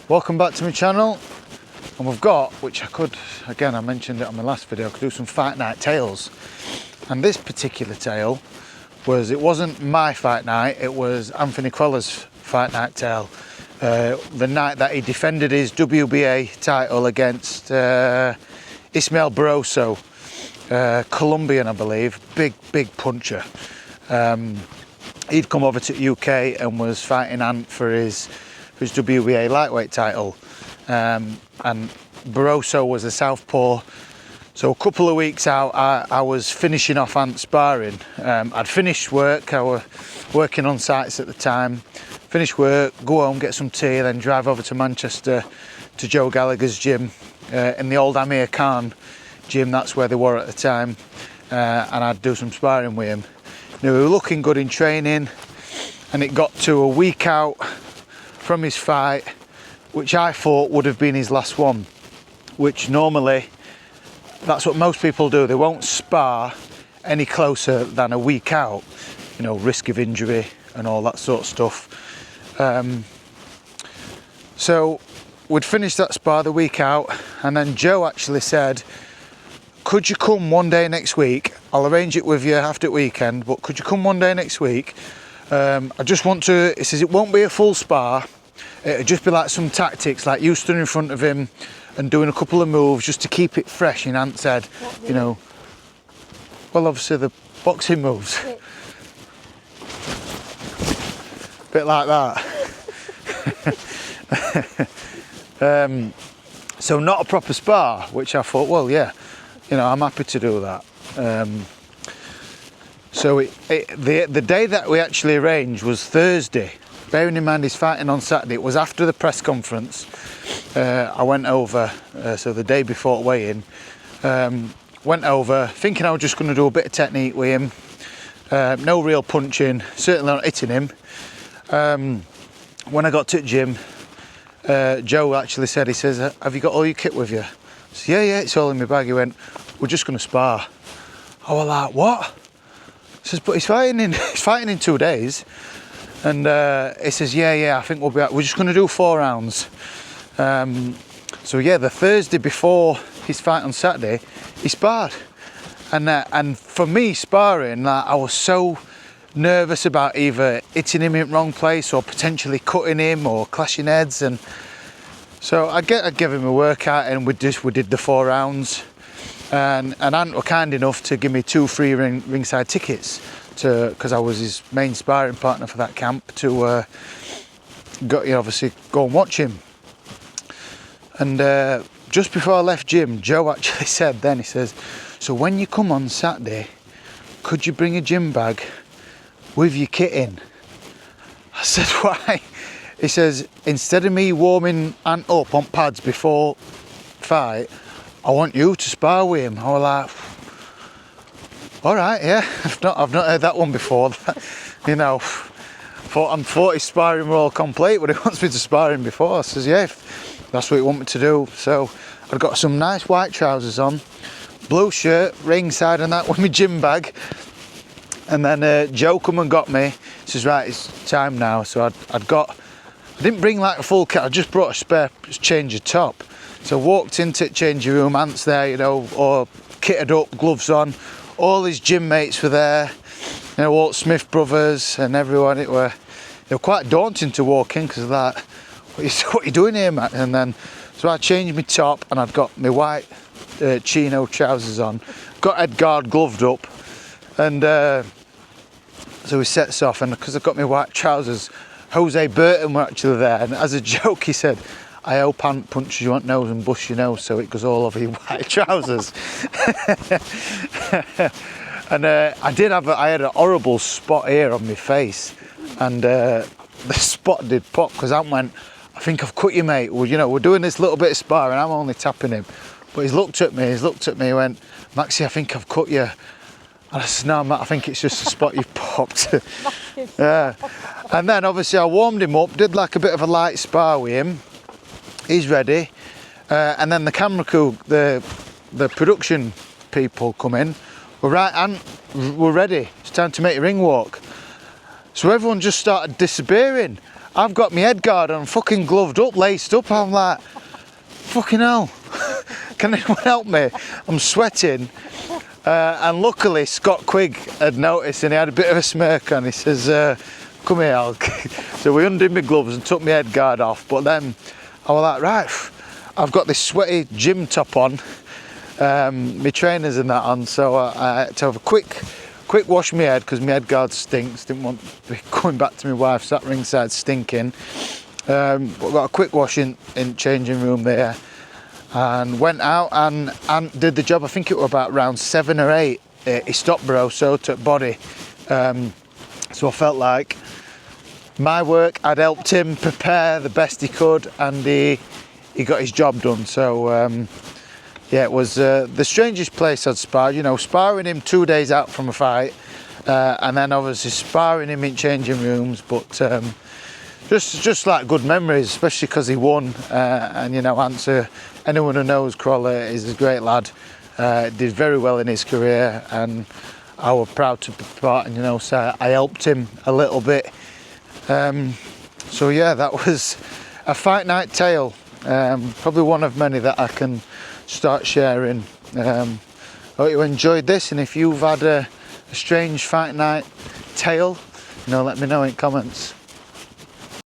Welcome back to my channel, and we've got, which I mentioned it on my last video, I could do some fight night tales. And this particular tale it wasn't my fight night, it was Anthony Crolla's fight night tale. The night that he defended his WBA title against Ismael Barroso, Colombian I believe, big puncher. He'd come over to the UK and was fighting Ant for his WBA lightweight title, and Barroso was a southpaw. So a couple of weeks out, I was finishing off Ant's sparring. I'd finished work, I was working on sites at the time, finish work, go home, get some tea, then drive over to Manchester to Joe Gallagher's gym, in the old Amir Khan gym, that's where they were at the time, and I'd do some sparring with him. We were looking good in training, and it got to a week out from his fight, which I thought would have been his last one, which normally that's what most people do. They won't spar any closer than a week out, risk of injury and all that sort of stuff. So we'd finished that spar the week out, and then Joe actually said, could you come one day next week? I'll arrange it with you after the weekend, but could you come one day next week? I just want to, he says, it won't be a full spar. It'll just be like some tactics, like you stood in front of him and doing a couple of moves just to keep it fresh in Ant's head, well, obviously the boxing moves. Bit like that. So not a proper spar, which I thought, well, yeah, I'm happy to do that. So the day that we actually arranged was Thursday. Bearing in mind he's fighting on Saturday, it was after the press conference. I went over, so the day before weigh-in, went over thinking I was just going to do a bit of technique with him. No real punching, certainly not hitting him. When I got to the gym, Joe actually said, he says, have you got all your kit with you? I said, yeah, it's all in my bag. He went, we're just going to spar. I was like, what? He says, but he's fighting in 2 days. And he says, yeah, I think we're just going to do 4 rounds. So yeah, the Thursday before his fight on Saturday, he sparred. And for me, sparring, I was so nervous about either hitting him in the wrong place or potentially cutting him or clashing heads. And so I gave him a workout, and we did the 4 rounds. And Ant were kind enough to give me 2 free ringside tickets, because I was his main sparring partner for that camp, to obviously go and watch him. And just before I left gym, Joe actually said then, he says, so when you come on Saturday, could you bring a gym bag with your kit in? I said, why? He says, instead of me warming Ant up on pads before fight, I want you to spar with him. I was like, all right, yeah, I've not heard that one before. I'm 40 sparring, we're all complete, but he wants me to spar him before. I says, yeah, if that's what you want me to do. So I've got some nice white trousers on, blue shirt, ringside and that with my gym bag. And then Joe come and got me. He says, right, it's time now. So I didn't bring like a full kit, I just brought a spare change of top. So I walked into the changing room, Ant's there, or kitted up, gloves on. All his gym mates were there, Walt Smith brothers and everyone. They were quite daunting to walk in, because of that. What are you doing here, Matt? And then, so I changed my top, and I'd got my white chino trousers on, got head guard gloved up, and so we sets off. And because I've got my white trousers, Jose Burton were actually there, and as a joke he said, I hope Ant punches you on nose and busts your nose so it goes all over your white trousers. And I had a horrible spot here on my face, and the spot did pop, because Ant went, I think I've cut you, mate. Well, we're doing this little bit of sparring, I'm only tapping him. But he's looked at me, he went, Maxie, I think I've cut you. And I said, no, Matt, I think it's just a spot you've popped. Yeah. And then obviously I warmed him up, did like a bit of a light spar with him. He's ready, and then the camera crew, the production people come in. We're right, and we're ready. It's time to make a ring walk. So everyone just started disappearing. I've got my head guard on, fucking gloved up, laced up. I'm like, fucking hell. Can anyone help me? I'm sweating. And luckily Scott Quigg had noticed and he had a bit of a smirk on. He says, come here, Al. So we undid my gloves and took my head guard off. But then I was like, right, I've got this sweaty gym top on, my trainers and that on. So I had to have a quick wash my head because my head guard stinks. Didn't want to be going back to my wife sat ringside stinking. But got a quick wash in changing room there. And went out and did the job. I think it was about round 7 or 8. He stopped Barroso, took body. So I felt like my work, I'd helped him prepare the best he could, and he got his job done. So yeah, it was the strangest place I'd sparred. You know, sparring him 2 days out from a fight, and then obviously sparring him in changing rooms. But just like good memories, especially because he won. And you know, anyone who knows Crolla is a great lad. Did very well in his career, and I was proud to be part. And you know, so I helped him a little bit. So yeah, that was a fight night tale. Probably one of many that I can start sharing. Hope you enjoyed this, and if you've had a strange fight night tale, you know, let me know in comments.